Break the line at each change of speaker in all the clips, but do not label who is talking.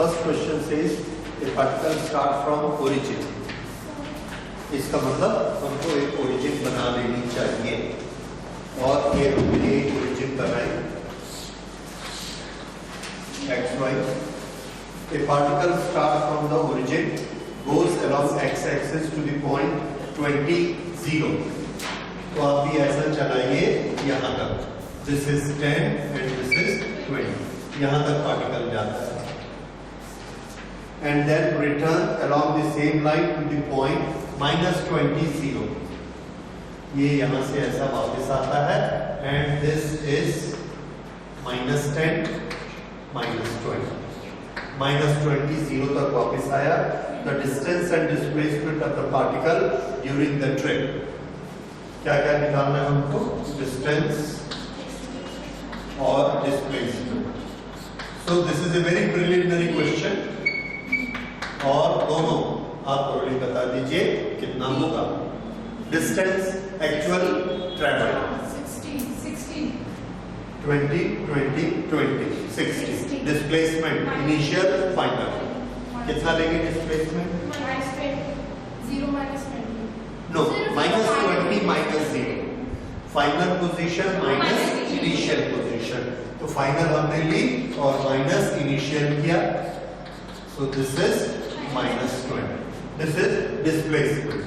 First question says A particle start from origin. इसका मतलब हमको एक ओरिजिन बना लेनी चाहिए और ये हमने एक ओरिजिन बनाई X Y. A particle start from the origin goes along x-axis to the point 20, 0। तो आप भी ऐसा चलाइए यहाँ तक, this is 10 and this is 20, यहाँ तक पार्टिकल जाता है। And then return along the same line to the point -20, 0। ये यहाँ से ऐसा वापस आता है and this is -10, -20, -20, 0 तक वापस आया। The distance and displacement of the particle during the trip। क्या क्या निकालना है हमको? Distance और displacement। So this is a very preliminary question और दोनों आप ऑलरेडी बता दीजिए कितना होगा। Distance actual travel
16
20 20 20 60। Displacement initial final कितना लेंगे displacement?
-0 -20
no -20 -0 final position minus initial position. तो फाइनल हमने ली और माइनस इनिशियल किया, so this is -20। This is displacement.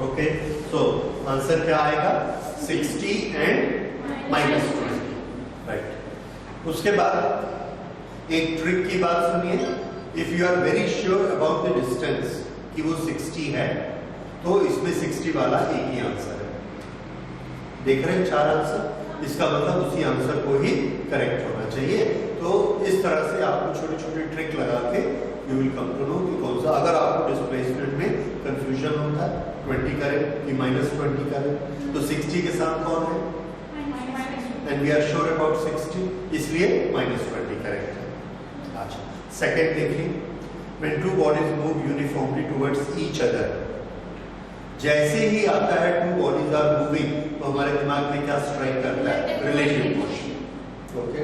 Okay, so answer क्या आएगा? 60 एंड -20, राइट। उसके बाद एक ट्रिक की बात सुनिए। If you are very sure about the distance कि वो 60 है तो इसमें 60 वाला एक ही आंसर है। देख रहे हैं 4 आंसर, इसका मतलब उसी आंसर को ही करेक्ट होना चाहिए। तो इस तरह से आपको छोटी छोटी ट्रिक लगा के you will come to know कि कौन सा। अगर आपको डिस्प्लेसमेंट में कंफ्यूजन होता है 20 करें कि -20 करें तो 60 के साथ कौन है and we are sure about 60, इसलिए -20 करेक्ट है। सेकेंड देखिए, when two bodies move uniformly towards each other। जैसे ही आता है two bodies are moving तो हमारे दिमाग में क्या स्ट्राइक करता है? Relative motion. Okay,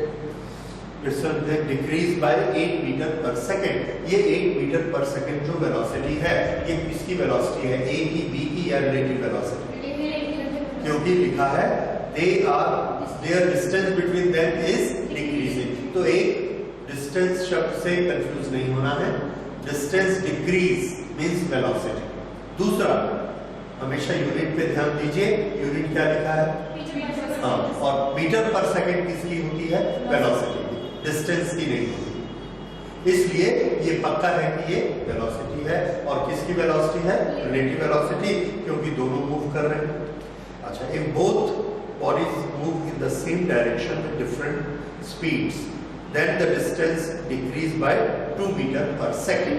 it's decrease by 8 meter per second. ये 8 मीटर पर सेकेंड जो वेलोसिटी है ये किसकी वेलोसिटी है? ए की, बी की या रिलेटिव वेलोसिटी? क्योंकि लिखा है their distance between them is decreasing। तो एक डिस्टेंस शब्द से कंफ्यूज नहीं होना है। Distance decrease means velocity. दूसरा, हमेशा यूनिट पे ध्यान दीजिए, यूनिट क्या लिखा है? हाँ, और मीटर पर सेकंड किसकी होती है? वेलोसिटी की, डिस्टेंस की नहीं होती। इसलिए ये पक्का है कि ये वेलोसिटी है। और किसकी वेलोसिटी है? रिलेटिव वेलोसिटी, क्योंकि दोनों मूव कर रहे हैं। अच्छा, if both bodies move in the same direction with different speeds, then the distance decrease by 2 meter per second।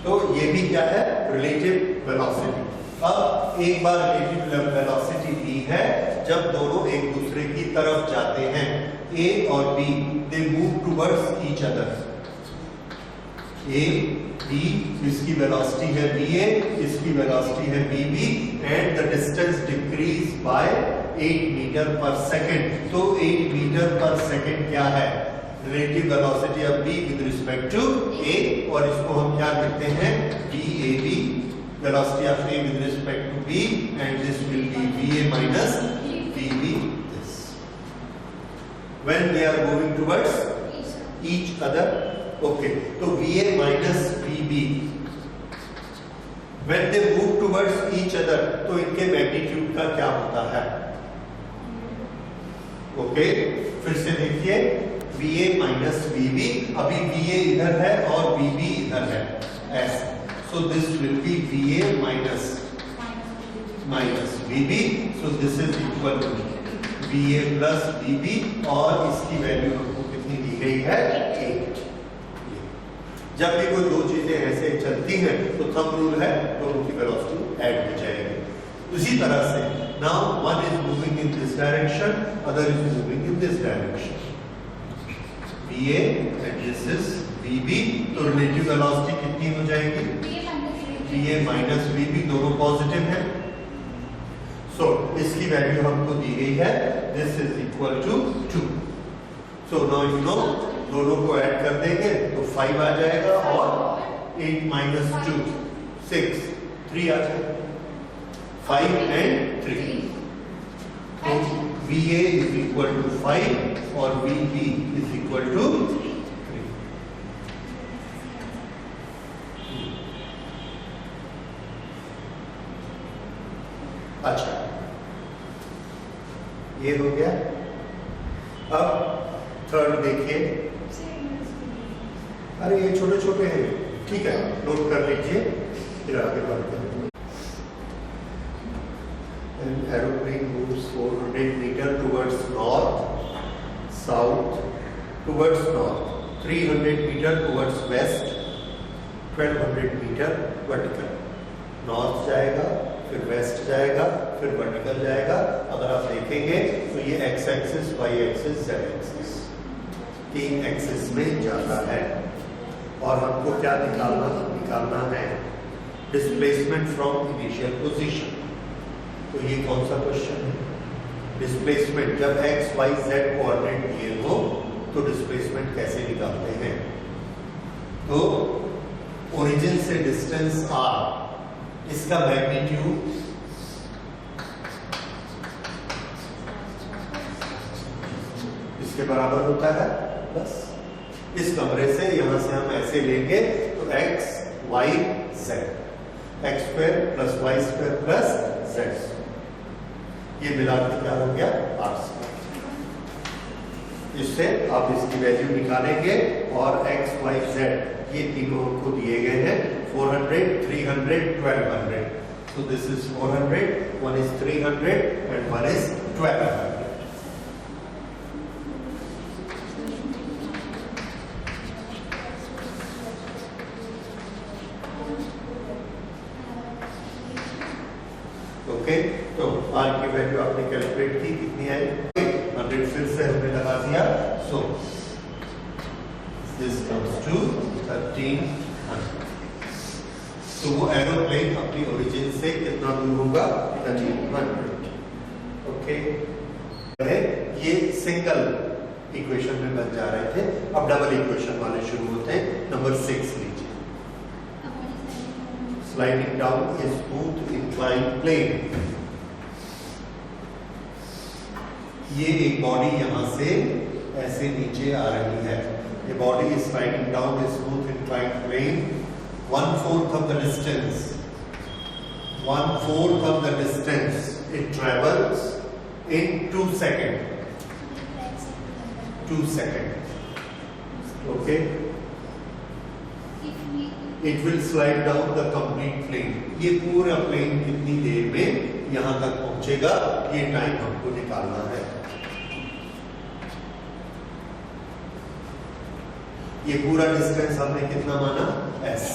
तो ये भी क्या है? Relative velocity. अब एक बार रिलेटिव वेलोसिटी दी है जब दोनों एक दूसरे की तरफ जाते हैं, ए और B, they move towards each other. A B, इसकी वेलोसिटी है ba, इसकी वेलोसिटी है bb and the distance decrease by 8 meter per second. तो 8 मीटर पर सेकंड क्या है? Relative velocity of b with respect to a, और इसको हम क्या कहते हैं? bab, velocity of a with respect to b, and this will be va minus bb this when they are moving towards each other. Okay, तो va minus vb when they move towards each other तो इनके magnitude का क्या होता है? Okay, फिर से देखिए, va माइनस vb, अभी va इधर है और vb इधर है ऐसे, so this will be va minus vb, so this is equal to va plus vb, और इसकी वैल्यू हमको कितनी दी गई है? 8। जब भी कोई दो चीजें ऐसे चलती हैं तो थंब रूल है, दोनों की वेलोसिटी ऐड हो जाएगी। उसी तरह से now one is moving in this direction, other is moving in this direction, va and this is vb, तो रिलेटिव वेलोसिटी कितनी हो जाएगी? va माइनस vb, दोनों पॉजिटिव हैं। सो इसकी वैल्यू हमको दी गई है, this is equal to 2। So now you know, दोनों को ऐड कर देंगे तो 5 आ जाएगा और 8 माइनस 2 6 3 आ जाएगा, 5 and 3. तो VA is equal to 5 और VB is equal to 3. अच्छा, ये हो गया. अब थर्ड देखिए. अरे ये छोटे छोटे हैं, ठीक है, नोट कर लीजिए, फिर आगे बढ़ते हैं. An aeroplane moves 400 meter towards north, south, towards north, 300 meter towards west, 1200 meter vertical. North जाएगा, फिर वेस्ट जाएगा, फिर वर्टिकल जाएगा. अगर आप देखेंगे तो ये X axis, Y axis, Z axis, 3 axis में जाता है. और हमको क्या निकालना है? Displacement from initial position. तो ये कौन सा क्वेश्चन है? डिस्प्लेसमेंट. जब एक्स वाई जेड कोऑर्डिनेट दिए हो तो डिस्प्लेसमेंट कैसे निकालते हैं? तो ओरिजिन से डिस्टेंस r, इसका मैग्नीट्यूड इसके बराबर होता है. बस इस कमरे से यहां से हम ऐसे लेंगे तो x y z, x square plus Y square plus Z, ये मिलाकर क्या हो गया? r square. इससे आप इसकी वैल्यू निकालेंगे और x y z ये तीनों को दिए गए हैं 400, 300, 1200. So this is 400, one is 300 and one is 1200. ओके, तो r की वैल्यू आपने कैलकुलेट की, कितनी आई? 100 फिर से हमने लगा दिया. So this comes to 1300. तो वो एरोप्लेन अपनी ओरिजिन से कितना दूर होगा? 1300. ओके, ये सिंगल इक्वेशन में बन जा रहे थे. अब डबल इक्वेशन वाले शुरू होते हैं. नंबर 6 लीजिए. Sliding down a smooth inclined plane. ये एक बॉडी यहां से ऐसे नीचे आ रही है. ये body is sliding down a smooth inclined plane. 1/4 of the distance. 1/4 of the distance it travels in 2 seconds. 2 seconds. Okay. It will slide down the complete plane. ये पूरा प्लेन कितनी देर में यहां तक पहुंचेगा, ये टाइम हमको निकालना है. ये पूरा डिस्टेंस हमने कितना माना? s.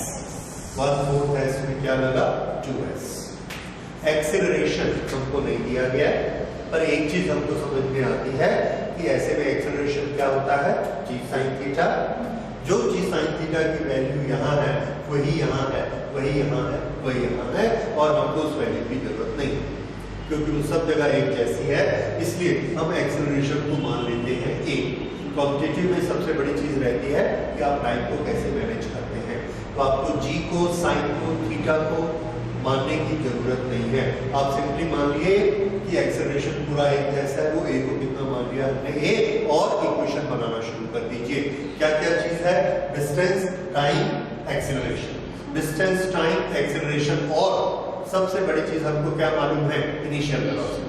1/4 s में क्या लगा? 2s. एक्सेलरेशन हमको नहीं दिया गया है, पर एक चीज हमको समझ में आती है कि ऐसे में एक्सेलरेशन क्या होता है? g sin theta. जो g sin थीटा की वैल्यू यहाँ है वही यहाँ है, वही यहाँ है, वही यहाँ है, और हमको उस वैल्यू की जरूरत नहीं क्योंकि वो सब जगह एक जैसी है. इसलिए हम एक्सेलरेशन को मान लेते हैं a. कॉम्पिटिटिव में सबसे बड़ी चीज रहती है कि आप टाइम को कैसे मैनेज करते हैं. तो आपको g को, साइन को, थीटा को मानने की जरूरत नहीं है. आप सिंपली मान लिए कि एक्सेलरेशन पूरा एक जैसा है, वो a को कितना मान लिया हमने a, और इक्वेशन बनाना शुरू कर दीजिए. क्या क्या चीज है? Distance, time, acceleration. Distance, time, acceleration, और सबसे बड़ी चीज हमको क्या मालूम है? Initial velocity.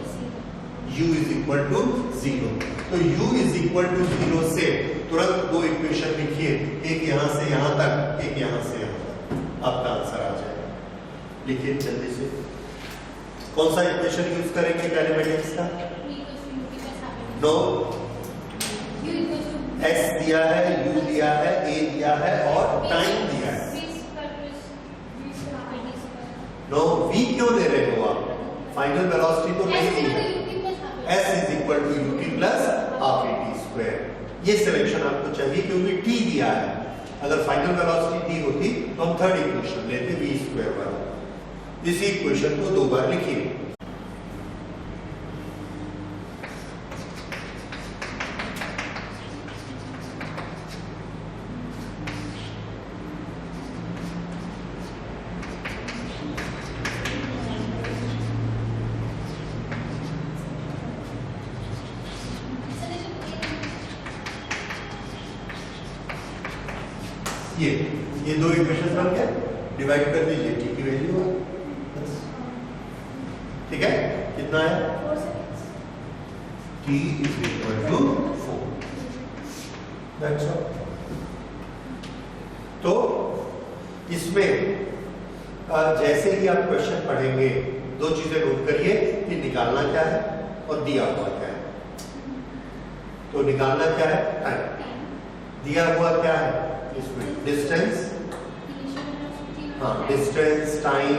u is equal to 0. तो u इज इक्वल टू 0 से तुरंत दो इक्वेशन लिखिए, एक यहां से यहां तक, एक यहां से यहां तक. आपका आंसर आ जाएगा. लिखिए जल्दी से. कौन सा इक्वेशन यूज करेंगे कैलिमेटिक्स का? दो. x दिया है, u दिया है, a दिया है, और टाइम दिया है. नो, v क्यों ले रहे हो आप? फाइनल वेलोसिटी तो नहीं दी है. s is equal to ut plus half at square. ये सिलेक्शन आपको चाहिए क्योंकि t दिया है. अगर फाइनल वेलोसिटी दी होती तो हम थर्ड इक्वेशन लेते, v स्क्वायर वाला. इसी इक्वेशन को 2 बार लिखिए. ये दो इक्वेशन बन गया, डिवाइड कर दीजिए, टी की वैल्यू है, ठीक है। कितना है? t is equal to 4. That's all. तो इसमें जैसे ही आप क्वेश्चन पढ़ेंगे दो चीजें नोट करिए कि निकालना क्या है और दिया हुआ क्या है। तो निकालना क्या है? टाइम। दिया हुआ क्या है इसमें? डिस्टेंस, हाँ डिस्टेंस, टाइम,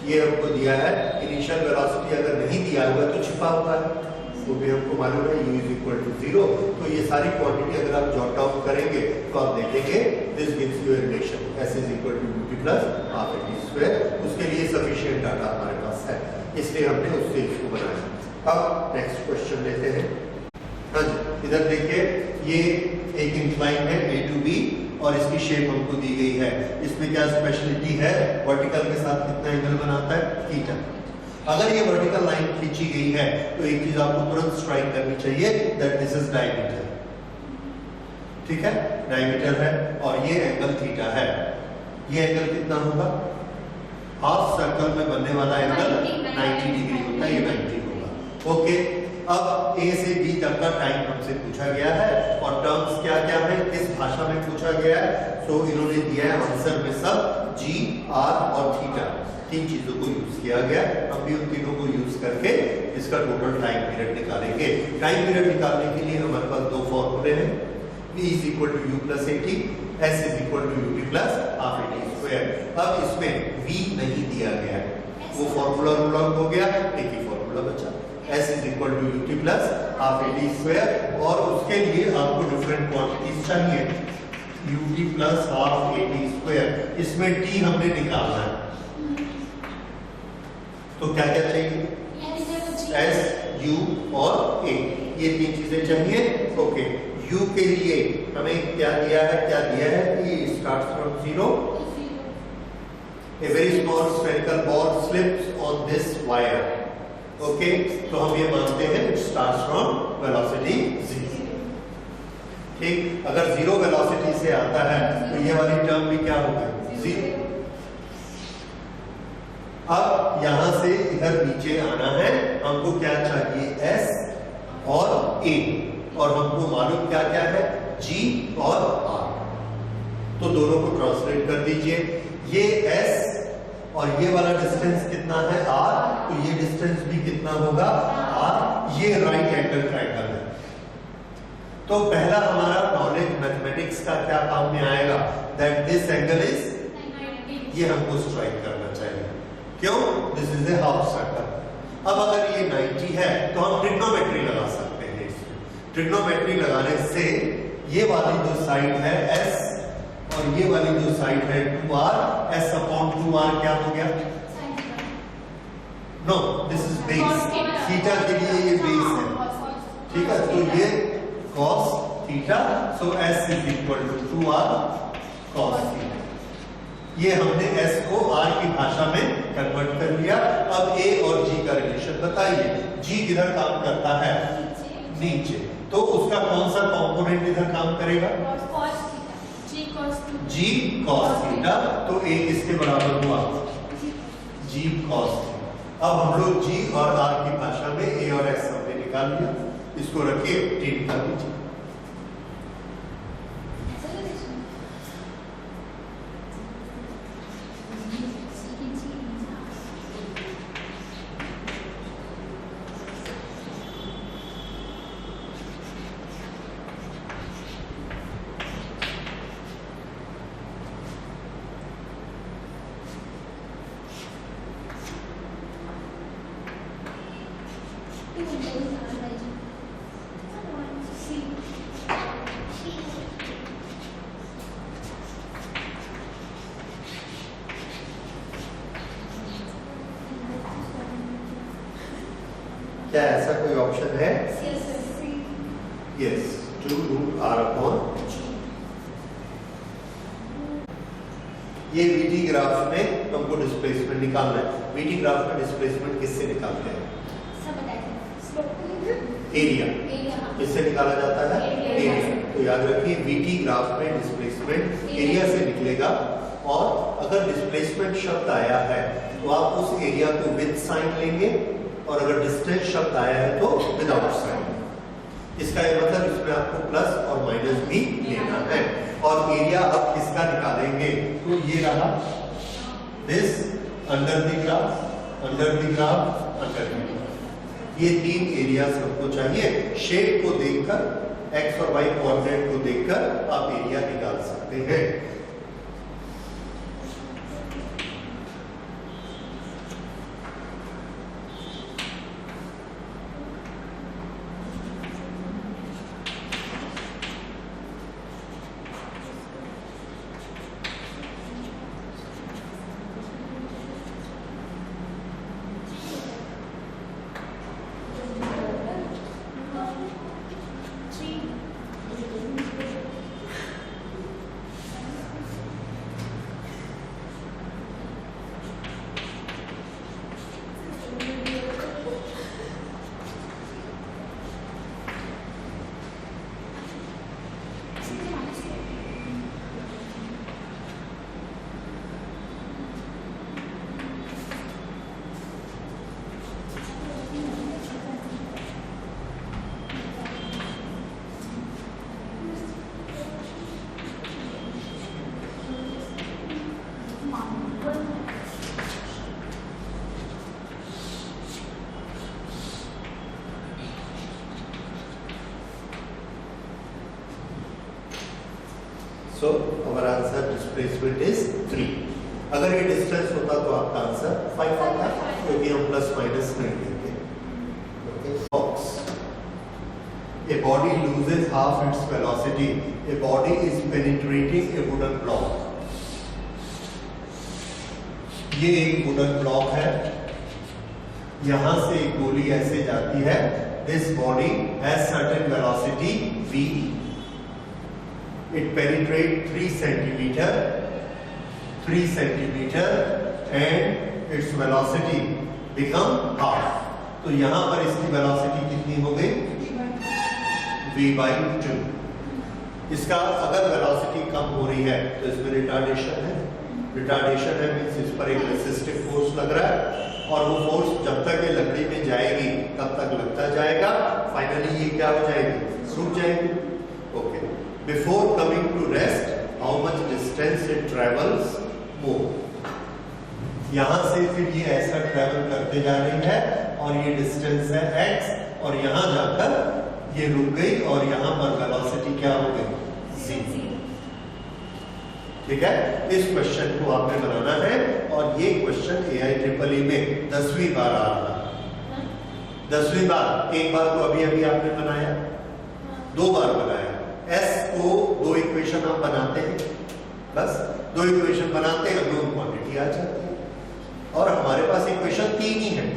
ये हमको दिया है। इनिशियल वेलोसिटी अगर नहीं दिया हुआ तो छिपा हुआ है, वो भी हमको मालूम है, u इज इक्वल टू 0। तो ये सारी क्वांटिटी अगर आप जॉट डाउन करेंगे तो आप देखेंगे this gives you a relation s is equal to ut plus half at square. उसके लिए सफिशिएंट डाटा हमारे पास है, इसलिए हमने उससे इसको बनाया। अब नेक्स्ट क्वेश्चन लेते हैं। हाँ जी, इधर देखिए, ये एक इंक्लाइन है a टू b और इसकी शेप हमको दी गई है। इसमें क्या स्पेशलिटी है? वर्टिकल के साथ कितना एंगल बनाता है? थीटा। अगर ये वर्टिकल लाइन खींची गई है तो एक चीज आपको तुरंत स्ट्राइक करनी चाहिए, दैट दिस इज डायमीटर, ठीक है, डायमीटर है और ये एंगल थीटा है। ये एंगल कितना होगा? हाफ सर्कल में बनने वाला एंगल 90 डिग्री होता है, ये 90 होगा। ओके, अब ए से बी तक का टाइम हमसे पूछा गया है और टर्म्स क्या क्या है, किस भाषा में पूछा गया है। तो इन्होंने दिया है आंसर में सब जी, आर और थीटा, तीन चीजों को यूज किया गया। हम भी उन तीनों को यूज करके इसका टोटल टाइम पीरियड निकालेंगे। टाइम पीरियड निकालने के लिए हमारे पास दो फॉर्मूले हैं, v is equal to u plus 80, s is equal to ut plus half 80 square. अब इसमें v नहीं दिया गया है, वो फॉर्मूला रूल आउट हो गया, एक ही फॉर्मूला बचा, s is equal to ut plus half 80 square. और उसके लिए आपको डिफरेंट क्वांटिटीज चाहिए, ut प्लस हाफ 80 स्क्वायर। इसमें t हमने निकालना है, तो क्या क्या चाहिए? S, U और A, ये तीन चीजें चाहिए। ओके, U के लिए हमें क्या दिया है? क्या दिया है कि starts from 0, a very small spherical ball slips on this wire. Okay, तो हम ये मानते हैं it starts from velocity 0। ठीक, अगर 0 वेलोसिटी से आता है तो ये वाली टर्म भी क्या होगी? 0। अब यहां से इधर नीचे आना है, हमको क्या चाहिए? S और A, और हमको मालूम क्या क्या है? G और R। तो दोनों को ट्रांसलेट कर दीजिए। ये S और ये वाला डिस्टेंस कितना है? R, तो ये डिस्टेंस भी कितना होगा? R। ये राइट एंगल ट्रायंगल है। तो पहला हमारा नॉलेज मैथमेटिक्स का क्या काम में आएगा? दैट दिस एंगल इज, ये हमको स्ट्राइक करना चाहिए। क्यों? This is a half circle. अब अगर ये 90 है तो हम ट्रिग्नोमेट्री लगा सकते हैं इसमें। ट्रिग्नोमेट्री लगाने से ये वाली जो साइड है S और ये वाली जो साइड है 2R, S अपॉन 2R क्या हो गया? No, this is base, theta के लिए ये बेस है, ठीक है। तो ये cos theta, so S is equal to 2R cos theta. ये हमने S को R की भाषा में कन्वर्ट कर लिया। अब A और G का रिलेशन बताइए। G किधर काम करता है? नीचे, तो उसका कौन सा कंपोनेंट इधर काम करेगा? G cos theta. तो A किसके बराबर हुआ? G cos theta. अब हम लोग G और R की भाषा में A और S हमने निकाल लिया, इसको रखिए, T निकाल लीजिए। क्या ऐसा कोई ऑप्शन है? Yes, 2√r/. ये वीटी ग्राफ में हमको डिस्प्लेसमेंट निकालना है। वीटी ग्राफ में डिस्प्लेसमेंट किससे निकालते हैं? एरिया। किससे निकाला जाता है? एरिया। तो याद रखिए वीटी ग्राफ में डिस्प्लेसमेंट डिस्प्लेसमेंट एरिया से निकलेगा, और अगर डिस्प्लेसमेंट शब्द आया है तो आप उस एरिया को विद साइन लेंगे, और अगर डिस्टेंस शब्द आया है तो विदाउट साइन। इसका ये मतलब इसमें आपको प्लस और माइनस भी लेना है। और एरिया अब किसका निकालेंगे, तो ये रहा this under the graph, under the graph, under the graph. ये तीन एरियाज हमको चाहिए। शेप को देखकर, एक्स और वाई कोऑर्डिनेट को देखकर आप एरिया निकाल सकते हैं। So our answer displacement is 3. अगर ये डिस्टेंस होता तो आपका आंसर 5 आता, क्योंकि हम प्लस माइनस नहीं लेंगे। Box. A body loses half its velocity. A body is penetrating a wooden block. ये एक वुडन ब्लॉक है, यहां से एक गोली ऐसे जाती है। This body has certain velocity v. It penetrates 3 centimeter and its velocity become half. तो यहां पर इसकी वेलोसिटी कितनी हो गई, v/2। इसका अगर वेलोसिटी कम हो रही है तो इसमें रिटार्डेशन है। रिटार्डेशन है मींस इस पर एक रेसिस्टिव फोर्स लग रहा है, और वो फोर्स जब तक ये लकड़ी में जाएगी तब तक लगता जाएगा। फाइनली ये क्या हो जाएगी, रुक जाएगी। Okay, before coming to rest how much distance it travels more. यहां से फिर ये ऐसा ट्रेवल करते जा रही है, और ये डिस्टेंस है x, और यहां जाकर ये रुक गई, और यहां पर वेलोसिटी क्या हो गई, c। ठीक है, इस क्वेश्चन को आपने बनाना है, और ये क्वेश्चन AIEEE में 10वीं बार आ रहा है। 10वीं बार, एक बार तो अभी अभी आपने बनाया, 2 बार बनाया। S को 2 इक्वेशन आप बनाते हैं, बस 2 इक्वेशन बनाते हैं, नोन क्वांटिटी आ जाती है, और हमारे पास इक्वेशन 3 ही है,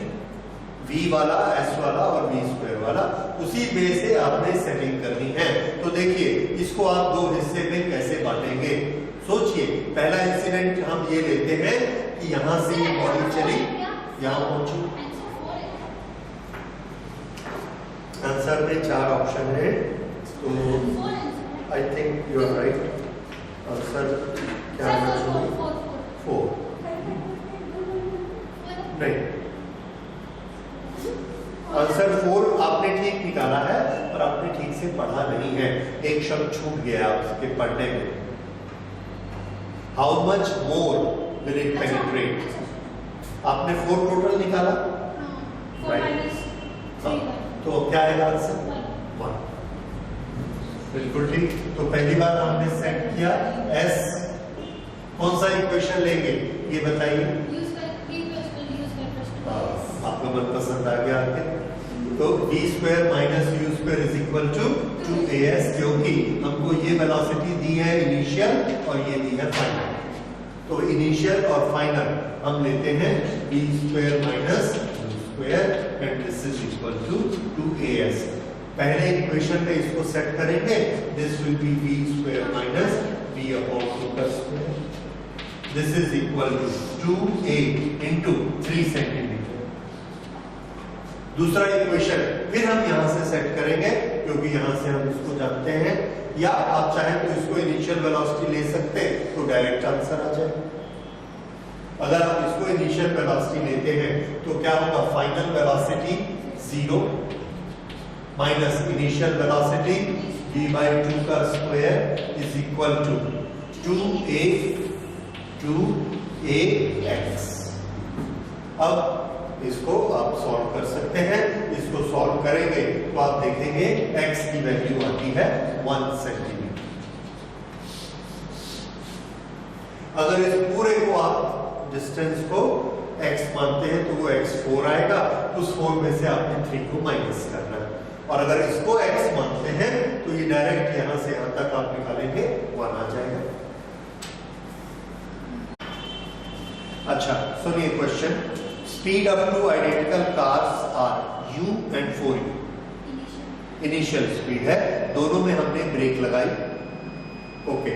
v वाला, s वाला और v² वाला। उसी बेस से आपने सेटिंग करनी है। तो देखिए, इसको आप 2 हिस्से में कैसे बांटेंगे, सोचिए। पहला इंसिडेंट हम ये लेते हैं कि यहां से ये बॉडी चली, यहां पहुंची। आंसर में 4 ऑप्शन है, तो I think you are right. Answer क्या आना चाहिए, 4 नहीं, आंसर 4 आपने ठीक निकाला है, पर आपने ठीक से पढ़ा नहीं है। एक शब्द छूट गया आपके पढ़ने में। How much more will it penetrate, आपने 4 टोटल निकाला, राइट। तो क्या है आंसर, 1। बिल्कुल ठीक। तो पहली बार हमने सेट किया s, कौन सा इक्वेशन लेंगे ये बताइए, आपका मनपसंद आ गया आपके। तो v² - u² is equal to 2as, क्योंकि हमको ये वेलोसिटी दी है इनिशियल और ये दी है फाइनल। तो इनिशियल और फाइनल हम लेते हैं v² - u² and this is equal to 2as। पहले इक्वेशन में इसको सेट करेंगे, this will be v² - v/2²। This is equal to 2a into 3 centimetre. दूसरा इक्वेशन फिर हम यहां से सेट करेंगे, क्योंकि यहां से हम इसको जानते हैं, या आप चाहें तो इसको इनिशियल वेलोसिटी ले सकते हैं तो डायरेक्ट आंसर आ जाए। अगर आप इसको इनिशियल वेलोसिटी लेते हैं तो क्या होगा, final velocity 0 minus initial velocity v/2 का square is equal to 2a/x। अब इसको आप सॉल्व कर सकते हैं। इसको सॉल्व करेंगे तो आप देखेंगे x की वैल्यू आती है 1 सेंटीमीटर। अगर इस पूरे को आप डिस्टेंस को x मानते हैं तो वो x4 आएगा, उस 4 में से आपने 3 को माइनस करना है। और अगर इसको x मानते हैं तो ये डायरेक्ट यहां से यहां तक आप निकालेंगे 1 आ जाएगा। अच्छा सुनिए question, speed up to identical cars are u and 4u। Initial speed है, दोनों में हमने ब्रेक लगाई, ओके।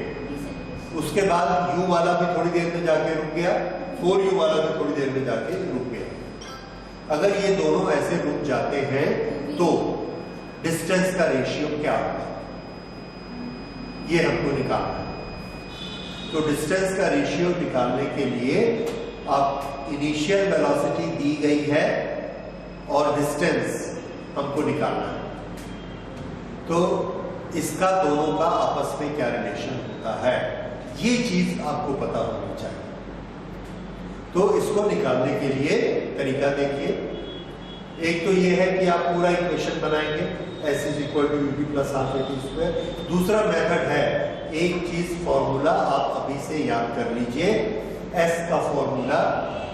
उसके बाद u वाला भी थोड़ी देर में जाके रुक गया, 4u वाला भी थोड़ी देर में जाके रुक गया। अगर ये दोनों ऐसे रुक जाते हैं तो डिस्टेंस का रेशियो क्या होगा, ये हमको निकालना है। तो डिस्टेंस का रेशियो निकालने के लिए आप इनिशियल वेलोसिटी दी गई है और डिस्टेंस हमको निकालना है, तो इसका दोनों का आपस में क्या रिलेशन होता है, ये चीज आपको पता होनी चाहिए। तो इसको निकालने के लिए तरीका देखिए। एक तो ये है कि आप पूरा इक्वेशन बनाएंगे s is equal to ub plus half a t square. दूसरा मेथड है, एक चीज फॉर्मूला आप अभी से याद कर लीजिए, s का फॉर्मूला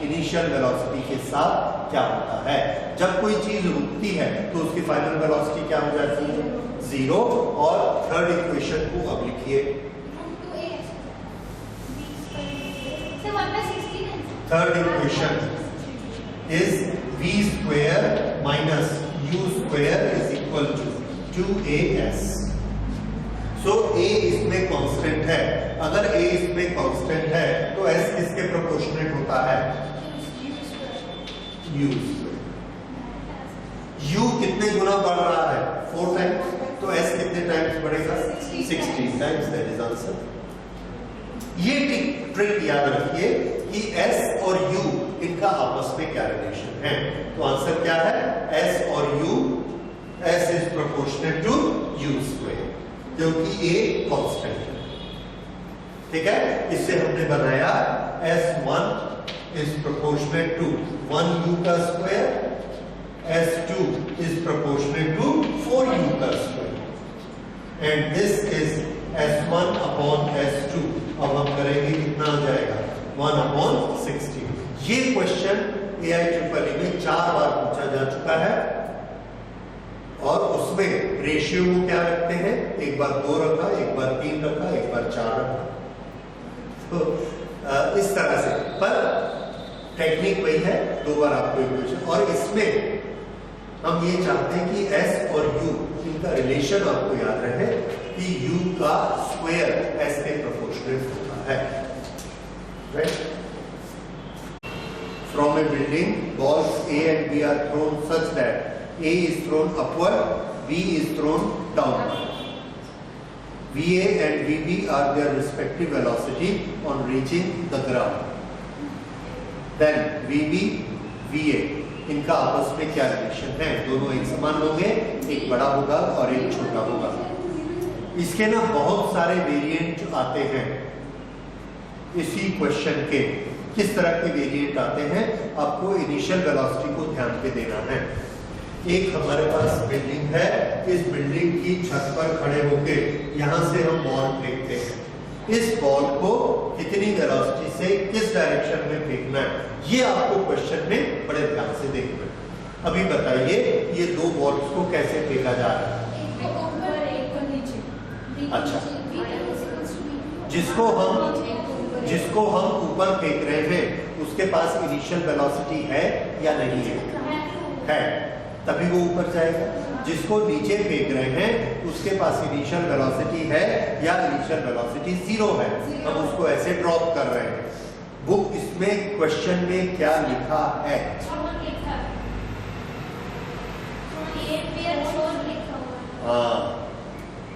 इनिशियल वेलोसिटी के साथ क्या होता है। जब कोई चीज रुकती है तो उसकी फाइनल वेलोसिटी क्या हो जाती है, 0। और थर्ड इक्वेशन को अब लिखिए। Third equation is v square minus u square is equal to 2as। So a इसमें कांस्टेंट है, अगर a इसमें कांस्टेंट है तो s किसके प्रोपोर्शनेट होता है, u स्क्वायर। u कितने गुना बढ़ रहा है, 4 टाइम्स, तो s कितने टाइम्स बढ़ेगा, 16 टाइम्स। That is answer. ये ट्रिक याद रखिए कि s और u इनका आपस में क्या रिलेशन है। तो आंसर क्या है, s और u, s is proportional to u square, क्योंकि a कांस्टेंट है। ठीक है, इससे हमने बनाया s1 is proportional to 1u का square, s2 is proportional to 4u का square, and this is s1 upon s2। अब हम करेंगे, कितना आ जाएगा, 1/16। ये क्वेश्चन AI में 4 बार पूछा जा चुका है और उसमें रेशियो को क्या रखते हैं, एक बार 2 रखा, एक बार 3 रखा, एक बार 4 रखा। तो इस तरह से, पर टेक्निक वही है, 2 बार आपको इक्वेशन। और इसमें हम ये चाहते हैं कि s और u इनका रिलेशन आपको याद रहे कि u का स्क्वायर s के प्रोपोर्शनल होता है, right. From a building, balls A and B are thrown such that A is thrown upward, B is thrown downward. VA and VB are their respective velocity on reaching the ground. Then VB, VA, इनका आपस में क्या relation है, दोनों एक समान होंगे, एक बड़ा होगा और एक छोटा होगा। इसके ना बहुत सारे वेरिएंट आते हैं इसी क्वेश्चन के। किस तरह के वेरिएंट आते हैं, आपको इनिशियल वेलोसिटी को ध्यान पे देना है। एक हमारे पास बिल्डिंग है, इस बिल्डिंग की छत पर खड़े होके यहाँ से हम बॉल फेंकते हैं। इस बॉल को कितनी वेलोसिटी से किस डायरेक्शन में फेंकना है, ये आपको क्वेश्चन में बड़े ध्यान से देखना है। अभी बताइए, ये 2 बॉल्स को कैसे फेंका जा रहा है। अच्छा, जिसको हम ऊपर फेंक रहे हैं उसके पास इनिशियल वेलोसिटी है या नहीं है, तभी वो ऊपर जाएगा। जिसको नीचे फेंक रहे हैं उसके पास इनिशियल वेलोसिटी है या इनिशियल वेलोसिटी 0 है, हम उसको ऐसे ड्रॉप कर रहे हैं। बुक इसमें क्वेश्चन में क्या लिखा है,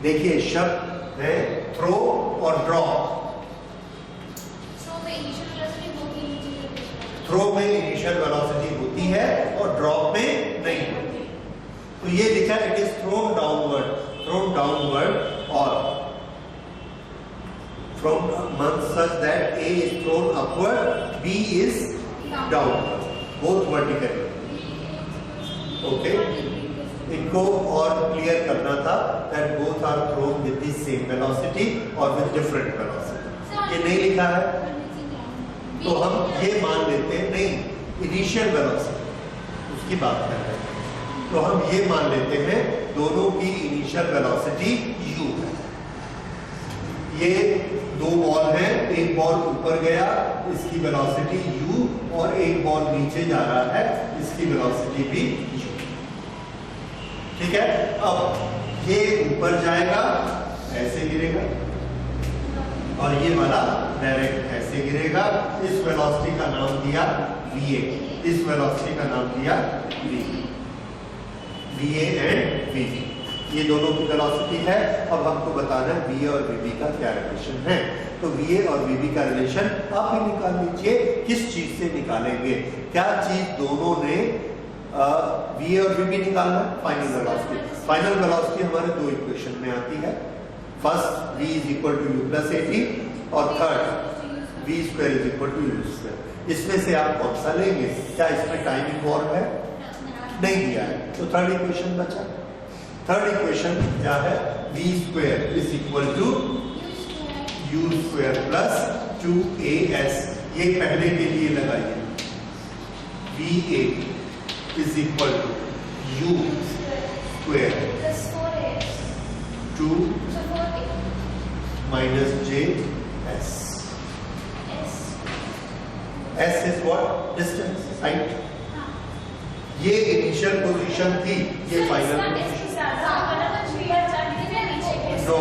देखिए शब्द है थ्रो और ड्रॉप। थ्रो में इनिशियल वेलोसिटी होती है और ड्रॉप में नहीं होती। तो ये लिखा इट इज थ्रोन डाउनवर्ड और from such that A is thrown upward, B is downward, both vertically. Okay, इनको और क्लियर करना था that both are thrown with the same velocity or with different velocity। ये नहीं लिखा है तो हम ये मान लेते हैं, नहीं इनिशियल वेलोसिटी उसकी बात कर रहे हैं, तो हम ये मान लेते हैं दोनों की इनिशियल वेलोसिटी u है। ये दो बॉल हैं, एक बॉल ऊपर गया इसकी वेलोसिटी u और एक बॉल नीचे जा रहा है इसकी वेलोसिटी भी u। ठीक है, अब ये ऊपर जाएगा ऐसे गिरेगा और ये वाला डायरेक्ट ऐसे गिरेगा। इस वेलोसिटी का नाम दिया va, इस वेलोसिटी का नाम दिया v, va एंड vv, ये दोनों की वेलोसिटी है। अब हमको बताना है va और vv का क्या रिलेशन है। तो va और vv का रिलेशन आप ही निकाल लीजिए। किस चीज से निकालेंगे, क्या चीज दोनों ने va और vv निकालना, फाइनल वेलोसिटी। फाइनल वेलोसिटी हमारे दो इक्वेशन में आती है, first v is equal to u plus at और third v square is equal to u square। इसमें से आप कौन सा लेंगे, क्या इसमें टाइम इन्वॉल्व है, नहीं दिया है, तो थर्ड इक्वेशन बचा। थर्ड इक्वेशन क्या है, v square is equal to u square plus 2as। ये पहले के लिए लगाइए, va is equal to u square 2 minus js। s is what, distance, height। ये इनिशियल पोजीशन थी, ये फाइनल पोजीशन। नो,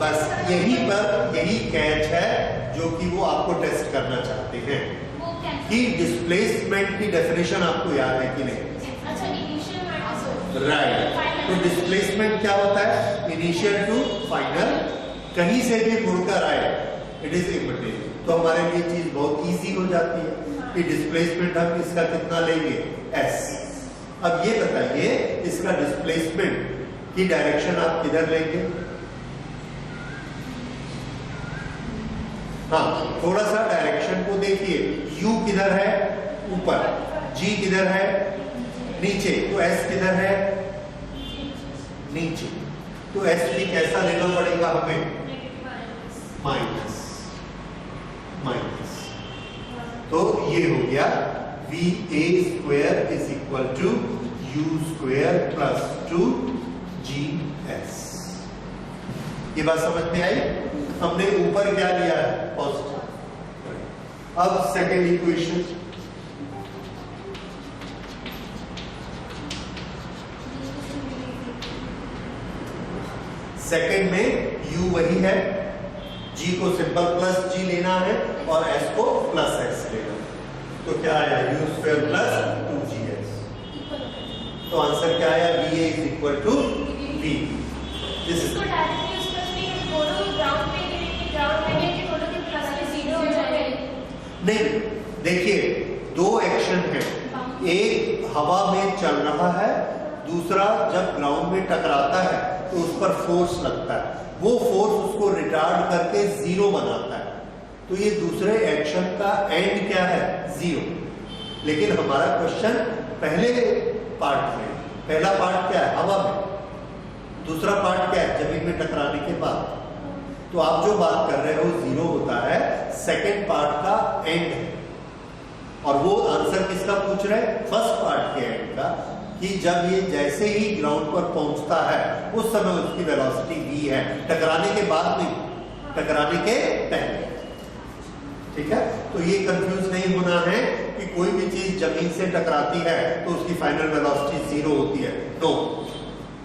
बस यही पर यही कैच है जो कि वो आपको टेस्ट करना चाहते हैं कि डिस्प्लेसमेंट की डेफिनेशन आपको याद है कि नहीं। राइट, तो डिस्प्लेसमेंट क्या होता है, इनिशियल टू फाइनल, कहीं से भी मुड़कर आए इट इज इमटेरियल। तो हमारे लिए चीज बहुत इजी हो जाती है कि डिस्प्लेसमेंट हम इसका कितना लेंगे, s। अब ये बताइए इसका डिस्प्लेसमेंट की डायरेक्शन आप किधर लेंगे। हाँ, थोड़ा सा डायरेक्शन को देखिए, u किधर है, ऊपर, g किधर है, नीचे, तो s किधर है, नीचे। तो s भी कैसा लेना पड़ेगा हमें, माइनस माइनस। तो ये हो गया va square is equal to u square plus 2gs। ये बात समझ में आई। हमने ऊपर क्या लिया है, पॉजिटिव। अब सेकेंड इक्वेशन, सेकेंड में u वही है, g को सिंपल प्लस g लेना है और s को प्लस x लेना है। तो क्या आया, u स्क्वायर प्लस 2gs। तो आंसर क्या आया, va is equal to v। नहीं, देखिए दो एक्शन है, एक हवा में चल रहा है, दूसरा जब ग्राउंड में टकराता है तो उस पर फोर्स लगता है, वो फोर्स उसको रिटार्ड करके जीरो बनाता है। तो ये दूसरे एक्शन का एंड क्या है, जीरो। लेकिन हमारा क्वेश्चन पहले पार्ट में, पहला पार्ट क्या है, हवा में, दूसरा पार्ट क्या है, जमीन में टकराने के बाद। तो आप जो बात कर रहे हो जीरो होता है, सेकेंड पार्ट का एंड है। और वो आंसर किसका पूछ रहे हैं, फर्स्ट पार्ट के एंड का, कि जब ये जैसे ही ग्राउंड पर पहुंचता है उस समय उसकी वेलोसिटी v है, टकराने के बाद नहीं, टकराने के पहले। ठीक है, तो ये कंफ्यूज नहीं होना है कि कोई भी चीज जमीन से टकराती है तो उसकी फाइनल वेलोसिटी जीरो होती है। नो,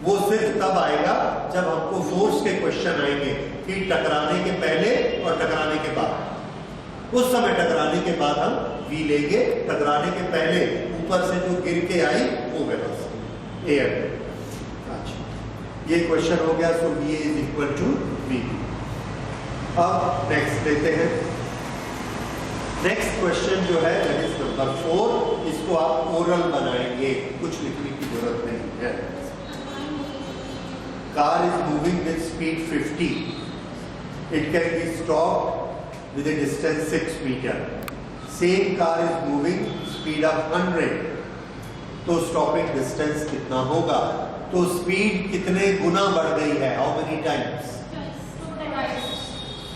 वो सिर्फ तब आएगा जब हमको फोर्स के क्वेश्चन आएंगे कि टकराने के पहले और टकराने के बाद। उस समय टकराने के बाद हम v लेंगे, टकराने के पहले ऊपर से जो गिर के आई वो वेलोसिटी। अच्छा, ये क्वेश्चन हो गया, so VA is equal to VB। अब नेक्स्ट लेते हैं। नेक्स्ट क्वेश्चन जो है दैट इज नंबर 4। इसको आप ओरल बनाएंगे, कुछ लिखने की जरूरत नहीं है। Car is moving with speed 50, it can be stopped with a distance 6 meter. Same car is moving speed of 100, तो स्टॉपिंग डिस्टेंस कितना होगा? तो स्पीड कितने गुना बढ़ गई है? How many times?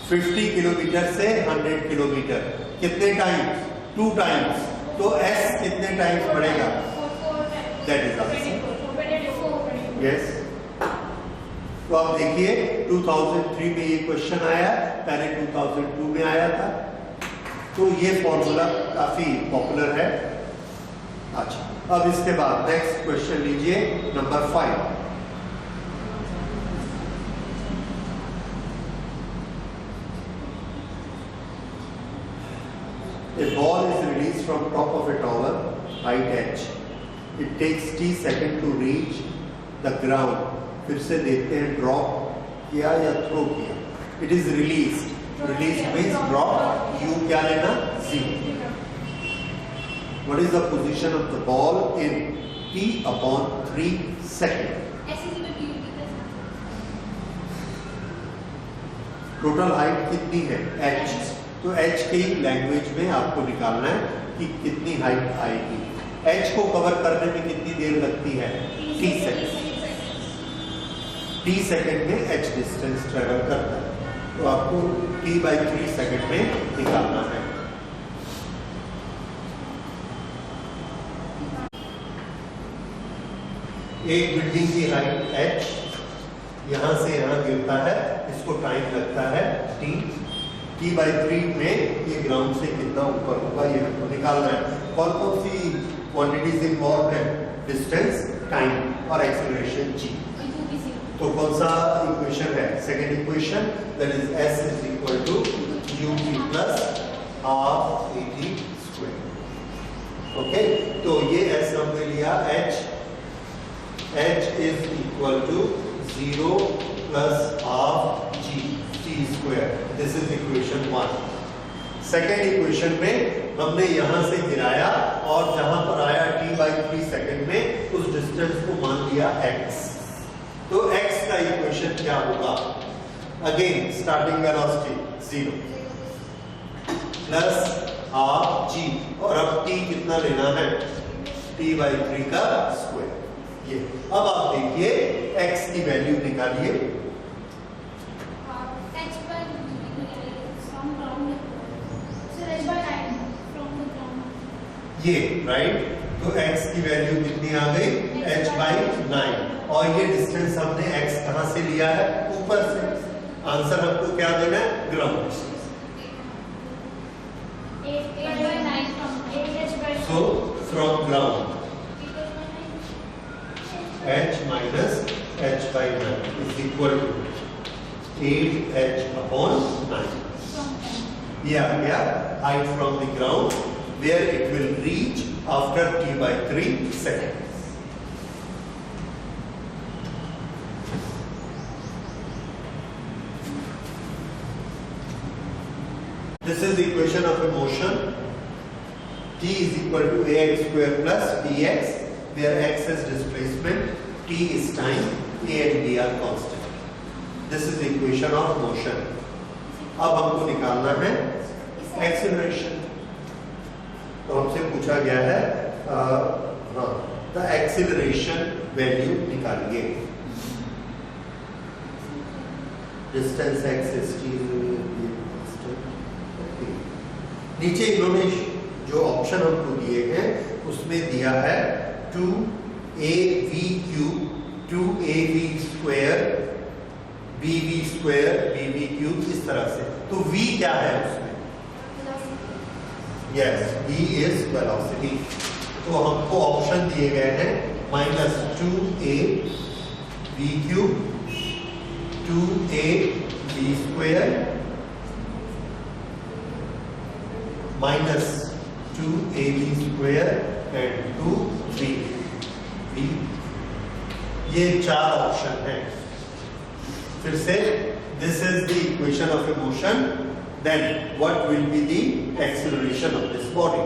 50 किलोमीटर से 100 किलोमीटर, कितने टाइम्स? 2 टाइम्स। तो S कितने टाइम्स बढ़ेगा? That is answer. यस। तो आप देखिए 2003 में ये क्वेश्चन आया, पहले 2002 में आया था, तो ये फॉर्मूला काफी पॉपुलर है। अच्छा, अब इसके बाद नेक्स्ट क्वेश्चन लीजिए number 5। A ball is released from top of a tower, height h. It takes t second to reach the ground. फिर से देखते हैं, ड्रॉप किया या थ्रो किया। It is released. Released means drop. U क्या लेना? 0. What is the position of the ball in t/3 second? Total height कितनी है? h। तो h की लैंग्वेज में आपको निकालना है कि कितनी हाइट आएगी। h को कवर करने में कितनी देर लगती है? t second. t सेकंड में h डिस्टेंस ट्रेवल करता है, तो आपको t/3 सेकंड में निकालना है। एक बिल्डिंग की हाइट h, यहां से यहां गिरता है, इसको टाइम लगता है t/3 में ये ग्राउंड से कितना ऊपर होगा ये हमको निकालना है। कौन कौन सी क्वांटिटीज इन्वॉल्व है? डिस्टेंस, टाइम और एक्सेलरेशन g। तो कौन सा इक्वेशन है? Second equation, that is s is equal to ut plus half at square. Okay, तो ये s हमने लिया h is equal to 0 plus half t square. This is equation 1। Second equation में हमने यहां से गिराया और जहां पर आया t/3 सेकंड में उस डिस्टेंस को मान लिया x। तो x का इक्वेशन क्या होगा? Again starting velocity 0 plus half g, और अब t कितना लेना है? t/3 का स्क्वायर। ये अब आप देखिए x की वैल्यू निकालिए। ये राइट, तो x की वैल्यू कितनी आ गई? h/9, और ये डिस्टेंस हमने x कहां से लिया है? ऊपर से। आंसर हमको क्या देना है? Ground. So from ground h minus h/9 is equal to 8h/9। ये आ गया height from the ground where it will reach after t/3 seconds. This is the equation of a motion. T is equal to ax square plus bx, where x is displacement, t is time, a and b are constant. This is the equation of motion. अब हमको निकालना है acceleration. तो हमसे पूछा गया है the acceleration value निकालिए। Distance x is t। नीचे इन्होंने जो ऑप्शन हमको दिए हैं उसमें दिया है 2avq 2av square bv square bv cube, इस तरह से। तो v क्या है उसमें? Yes, v is velocity। तो हमको ऑप्शन दिए गए हैं -2a v cube 2a v square -2a v square and 2v। ये 4 ऑप्शन हैं। फिर से this is the equation of a motion, then what will be the acceleration of this body?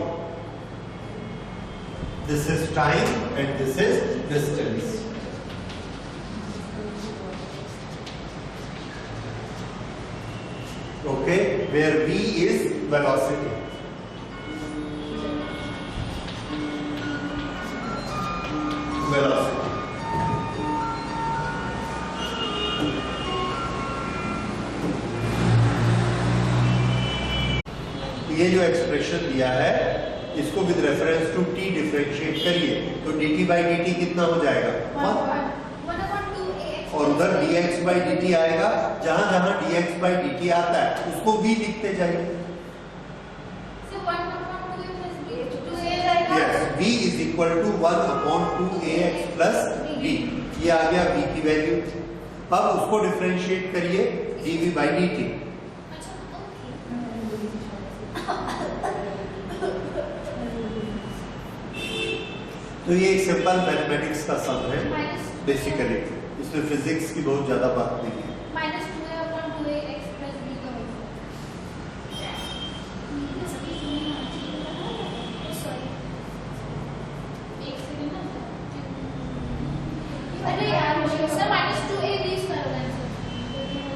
This is time and this is distance. Okay, where v is velocity. Velocity. ये जो expression दिया है इसको with reference to T differentiate करिए तो dt by dt कितना हो जाएगा 1 और उधर dx by dt आएगा जहां जहां dx by dt आता है उसको v लिखते जाइए yes v is equal to 1 upon 2ax plus b ये आ गया v की वैल्यू अब उसको डिफरेंशिएट करिए dv by dt तो ये एक सिंपल मैथमेटिक्स का सम है बेसिकली इसमें फिजिक्स की बहुत ज्यादा बात नहीं है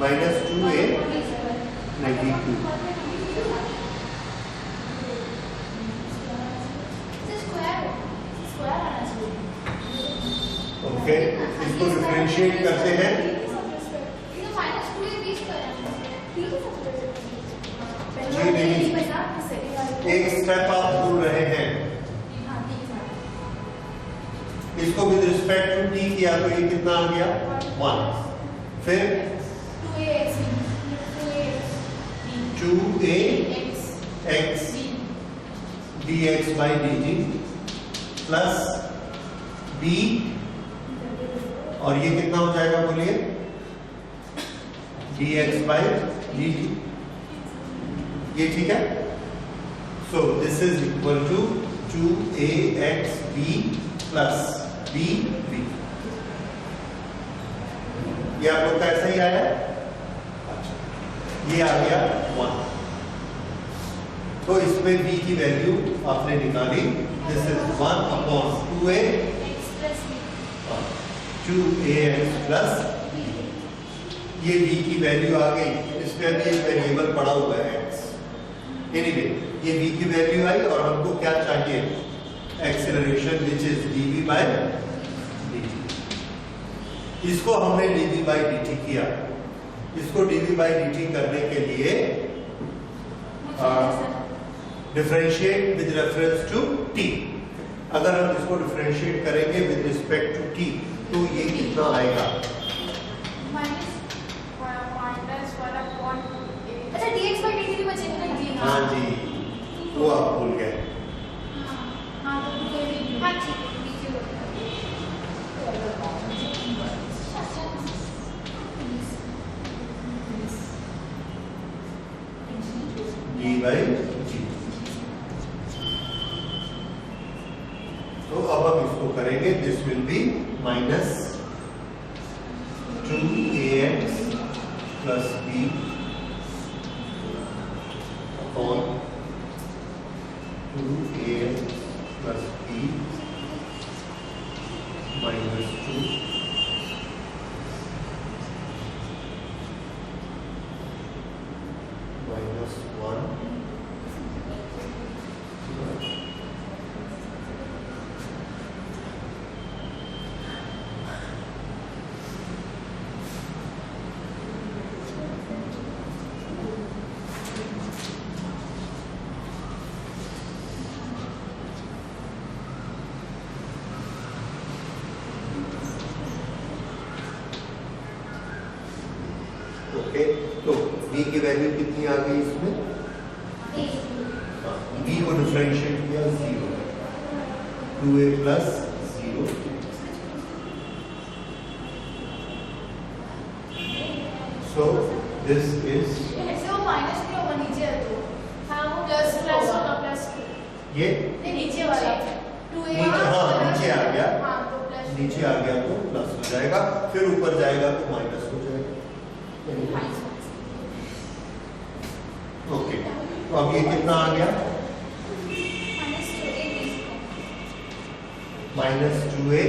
-2a -2 ओके इसको डिफरेंशिएट करते हैं जी नहीं एक स्टेप आप भूल रहे हैं इसको विद रिस्पेक्ट टू टी किया तो ये कितना आ गया 1 फिर 2ax dx by dt plus b और ये कितना हो जाएगा बोलिए dx by dt ये ठीक है so this is equal to 2axb plus bb ये आप लोग का ऐसा ही आया अच्छा ये आ गया 1 तो इसमें b की वैल्यू आपने निकाली this is 1 upon 2ax plus ये v की वैल्यू आ गई इसमें अभी एक वेरिएबल पड़ा हुआ है x एनीवे ये v की वैल्यू आई और हमको क्या चाहिए acceleration which is dv by dt इसको हमने dv by dt किया इसको dv by dt करने के लिए differentiate with reference to t अगर हम इसको डिफरेंशिएट करेंगे विद रिस्पेक्ट टू t तो ये कितना आएगा
अच्छा dx by dt भी बचेगा ना जी
हाँ जी वो आप भूल गए
हाँ तो कोई हाँ ठीक है
d by g तो अब हम इसको करेंगे this will B minus 2ax plus b upon 2ax plus b minus 2 minus 1 okay तो b की वैल्यू कितनी आ गई इसमें b को डिफरेंशिएट किया 0 2a plus 0 so this is
ऐसे वो माइनस में होगा नीचे है तो हाँ वो प्लस प्लस होगा प्लस
ये
नहीं नीचे वाला 2a
नीचे हाँ नीचे आ गया
हाँ तो प्लस
नीचे आ गया तो प्लस हो जाएगा फिर ऊपर जाएगा तो माइनस हो जाएगा ओके, तो अब ये कितना आ गया? -2a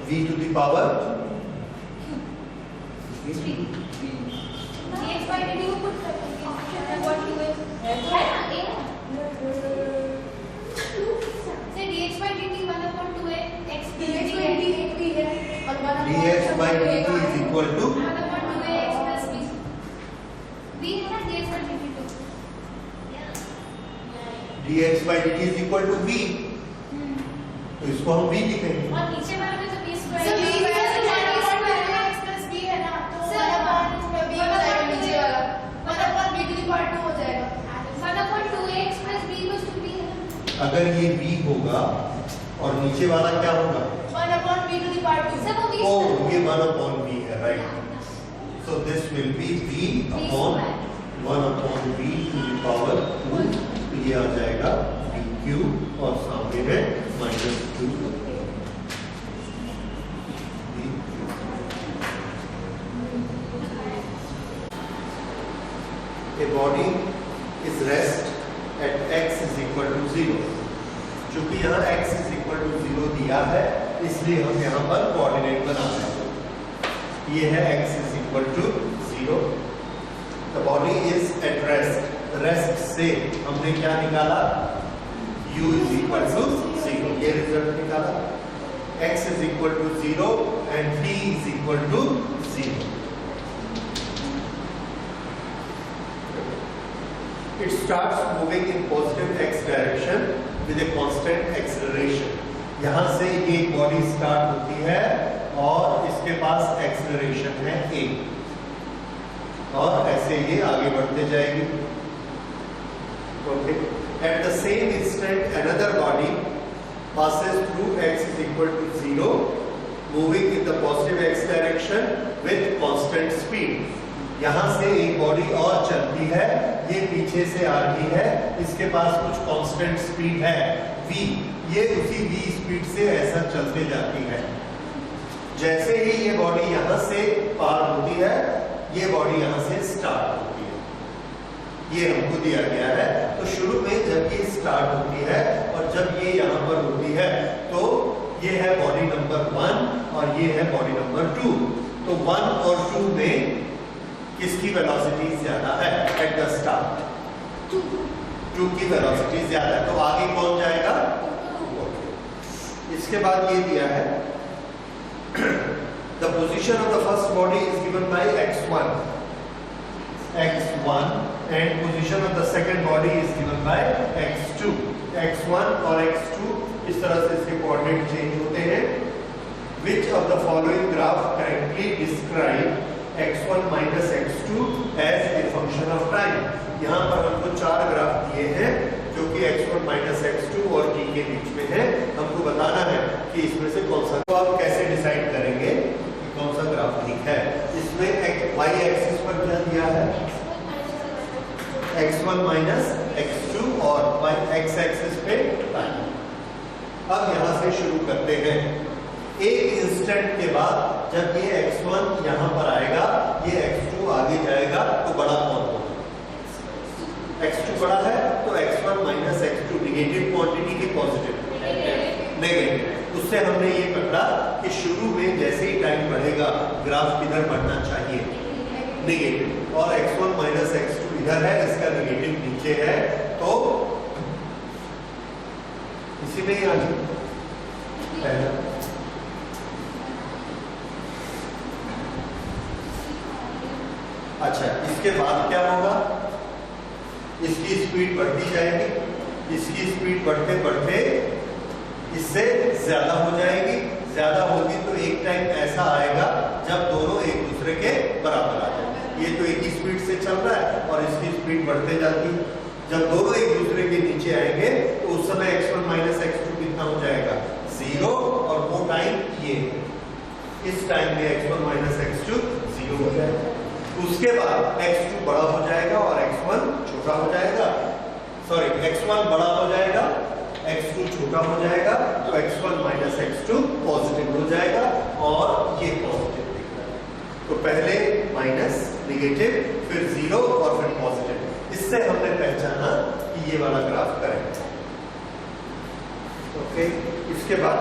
v to the power
dx by dt को पुट कर देंगे what you will है ना a से dx by dt 1/2a x dx by dt भी है और 1/2
dx by dt is equal to
1/2a x plus b b है ना dx by dt तो
dx by dt is equal to v, तो इसको हम v लिखेंगे।
और नीचे वाले में जो b स्क्वायर है b square x plus b है ना तो 1/2 b हो जाएगा नीचे वाला 1/b to the power 2 हो जाएगा 1/2a x plus b equals to b है ना।
अगर ये v होगा और नीचे वाला क्या होगा?
1/b to the power 2 सब वो b
ओ, ये 1/v है, right. So this will B v upon 1/v to the power 2, तो ये आ जाएगा dq और सामने में -2 A body is rest at x is equal to 0. चूंकि यहाँ x is equal to 0 दिया है, इसलिए हम यहाँ पर कोऑर्डिनेट बना रहे हैं। ये है x is equal to 0. The body is at rest. Rest से हमने क्या निकाला? u is equal to 0. ये रिजल्ट निकाला। x is equal to 0 and t is equal to 0. It starts moving in positive x direction with a constant acceleration. यहाँ से ये body start होती है और इसके पास एक्सेलरेशन है a, और ऐसे ये आगे बढ़ते जाएगी। Okay. At the same instant, another body passes through x is equal to 0, moving in the positive x direction with constant speed. यहाँ से एक बॉडी और चलती है, ये पीछे से आ रही है, इसके पास कुछ कांस्टेंट स्पीड है v, ये उसी v स्पीड से ऐसा चलते जाती है। जैसे ही ये बॉडी यहाँ से पार होती है, ये बॉडी यहाँ से स्टार्ट होती है। ये हमको दिया गया है। तो शुरू में जब ये स्टार्ट होती है और जब ये यहाँ पर होती है, तो ये है बॉडी नंबर 1 और ये है बॉडी नंबर 2। तो 1 और 2 में किसकी वेलोसिटी ज्यादा है? एट द स्टार्ट 2 की वेलोसिटी ज्यादा है, तो आगे कौन जाएगा? इसके बाद ये दिया है the position of the first body is given by x1 and position of the second body is given by x2. x1 और x2 इस तरह से इसके कोऑर्डिनेट चेंज होते हैं। Which of the following graph correctly describe x1 minus x2 as a function of time? यहाँ पर हमको 4 ग्राफ दिए हैं जो कि x1 minus x2 और t के बीच में है। हमको बताना है कि इसमें से कौन सा, तो आप कैसे डिसाइड करेंगे कि कौन सा ग्राफ ठीक है? इसमें y एक्सिस पर क्या दिया है? x1 minus x2 और x एक्सिस पे टाइम। अब यहाँ से शुरू करते हैं। एक इंस्टेंट के बाद जब ये x1 यहाँ पर आएगा, ये x2 आगे जाएगा, तो बड़ा कौन होगा? x2 बड़ा है तो x1 minus x2 negative quantity की पॉजिटिव नेगेटिव। उससे हमने ये पकड़ा कि शुरू में जैसे ही टाइम बढ़ेगा ग्राफ किधर बढ़ना चाहिए? नेगेटिव। और x1 minus x2 इधर है, इसका नेगेटिव नीचे है, तो इसी में ही आ जाए। अच्छा, इसके बाद क्या होगा? इसकी स्पीड बढ़ती जाएगी, इसकी स्पीड बढ़ते बढ़ते इससे ज्यादा हो जाएगी, ज्यादा होगी तो एक टाइम ऐसा आएगा जब दोनों एक दूसरे के बराबर आ जाए। ये तो एक ही स्पीड से चल रहा है और इसकी स्पीड बढ़ते जाती है। जब दोनों एक दूसरे के नीचे आएंगे तो उस समय x1 minus x2 कितना हो जाएगा? 0, और वो टाइम ये है। इस टाइम में x1 minus x2 0 हो जाएगा। उसके बाद x2 बड़ा हो जाएगा और x1 छोटा हो जाएगा। सॉरी, x1 बड़ा हो जाएगा, x2 छोटा हो जाएगा, तो x1 minus x2 पॉजिटिव हो जाएगा और ये पॉजिटिव दिख रहा है। तो पहले माइनस नेगेटिव नेगेटिव, फिर 0 और फिर पॉजिटिव। इससे हमने पहचाना कि ये वाला ग्राफ करेक्ट है। ओके, इसके बाद